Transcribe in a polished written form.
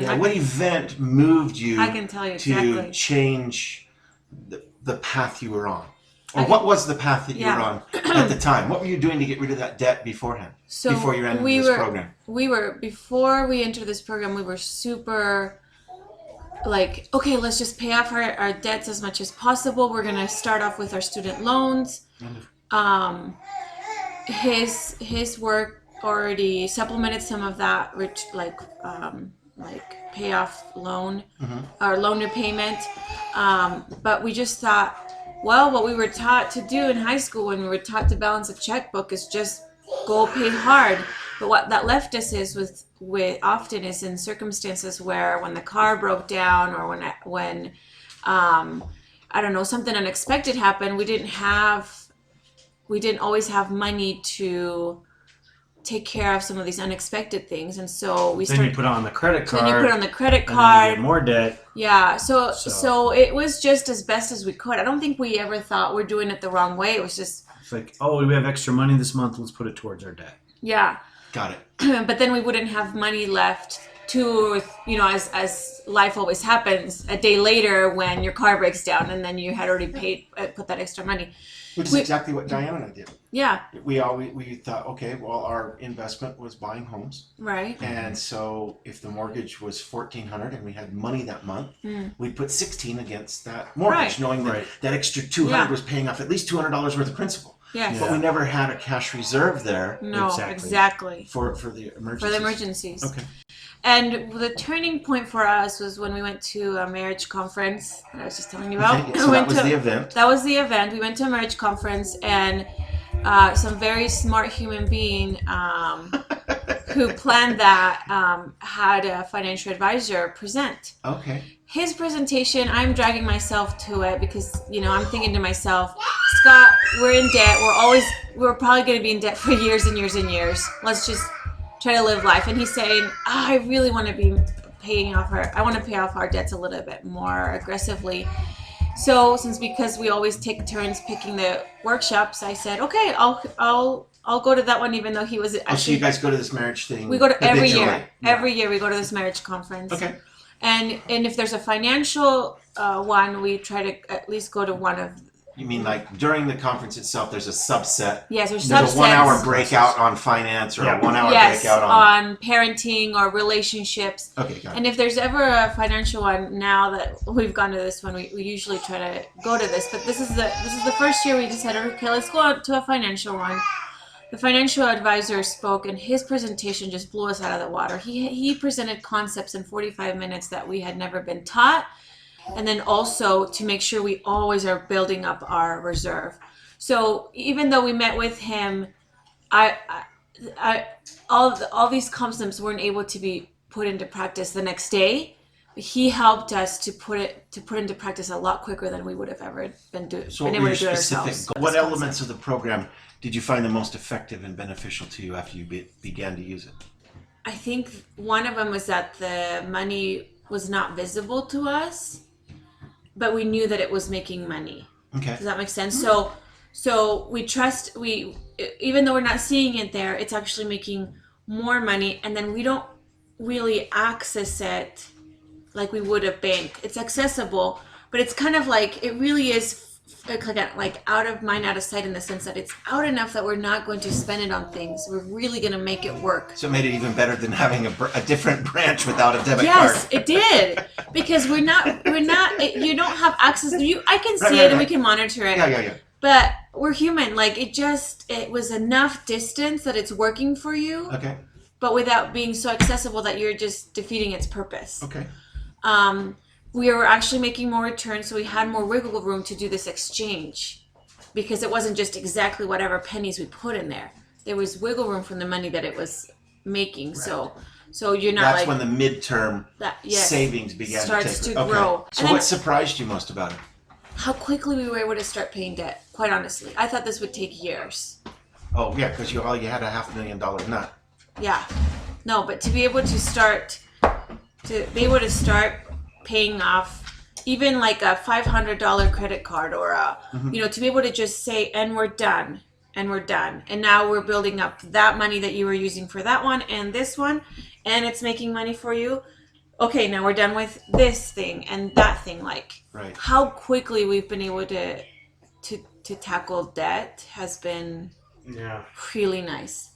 Yeah, what event moved you I can tell you to exactly. change the path you were on? Or what was the path that you were on at the time? What were you doing to get rid of that debt beforehand? Before you entered this program? Before we entered this program, we were super like, okay, let's just pay off our debts as much as possible. We're going to start off with our student loans. Um, his work already supplemented some of that, which like payoff loan or loan repayment. But we just thought, well, what we were taught to do in high school when we were taught to balance a checkbook is just go pay hard. But what that left us is with often is in circumstances where when the car broke down or when I don't know, something unexpected happened, we didn't always have money to take care of some of these unexpected things, and so we started. Then you put on the credit card. Then you put on the credit card. And then you get more debt. Yeah, so it was just as best as we could. I don't think we ever thought we're doing it the wrong way. It was just it's like, oh, we have extra money this month. Let's put it towards our debt. Yeah. Got it. But then we wouldn't have money left to, as life always happens, a day later when your car breaks down and then you had already put that extra money. Which is exactly what Diane and I did. Yeah. We thought, okay, well, our investment was buying homes. Right. And so if the mortgage was $1,400 and we had money that month, we'd put $1,600 against that mortgage, knowing that that extra $200 was paying off at least $200 worth of principal. Yes. But we never had a cash reserve there. No, exactly. For the emergencies. For the emergencies. Okay. And the turning point for us was when we went to a marriage conference that I was just telling you about. Okay, so that was the event. That was the event. We went to a marriage conference, and some very smart human being who planned that had a financial advisor present. Okay. His presentation, I'm dragging myself to it because, I'm thinking to myself, Scott, we're in debt. We're probably going to be in debt for years and years and years. Let's just try to live life. And he's saying, I really want to be pay off our debts a little bit more aggressively. So because we always take turns picking the workshops, I said, okay, I'll go to that one, even though he was actually. So you guys go to this marriage thing? We go to every year. Yeah. Every year we go to this marriage conference. Okay. And if there's a financial one, we try to at least go to one of. You mean like during the conference itself, there's a subset? Yes, there's a 1 hour breakout on finance or a 1 hour breakout on parenting or relationships. Okay, got it. And if there's ever a financial one, now that we've gone to this one, we usually try to go to this. But this is the first year we decided, okay, let's go out to a financial one. The financial advisor spoke, and his presentation just blew us out of the water. He presented concepts in 45 minutes that we had never been taught. And then also to make sure we always are building up our reserve. So even though we met with him, all these concepts weren't able to be put into practice the next day. He helped us to put into practice a lot quicker than we would have ever been able to do it ourselves. What elements of the program did you find the most effective and beneficial to you after you began to use it? I think one of them was that the money was not visible to us, but we knew that it was making money. Okay. Does that make sense? So we even though we're not seeing it there, it's actually making more money, and then we don't really access it like we would a bank. It's accessible, but it's kind of like, it really is like out of mind, out of sight, in the sense that it's out enough that we're not going to spend it on things. We're really going to make it work. So it made it even better than having a different branch without a debit card. Yes, it did. Because you don't have access. I can see it and we can monitor it. Yeah. But we're human. Like, it was enough distance that it's working for you. Okay. But without being so accessible that you're just defeating its purpose. Okay. We were actually making more returns, so we had more wiggle room to do this exchange, because it wasn't just exactly whatever pennies we put in there. There was wiggle room from the money that it was making. Right. So you're not. That's when the midterm savings began to grow. So what surprised you most about it? How quickly we were able to start paying debt. Quite honestly, I thought this would take years. Oh yeah, because you had a $500,000 nut. Yeah. No, but to be able to start paying off even like a $500 credit card, or to be able to just say, and we're done, and now we're building up that money that you were using for that one and this one, and it's making money for you. okay, now we're done with this thing and that thing. Like, right. how quickly we've been able to tackle debt has been really nice.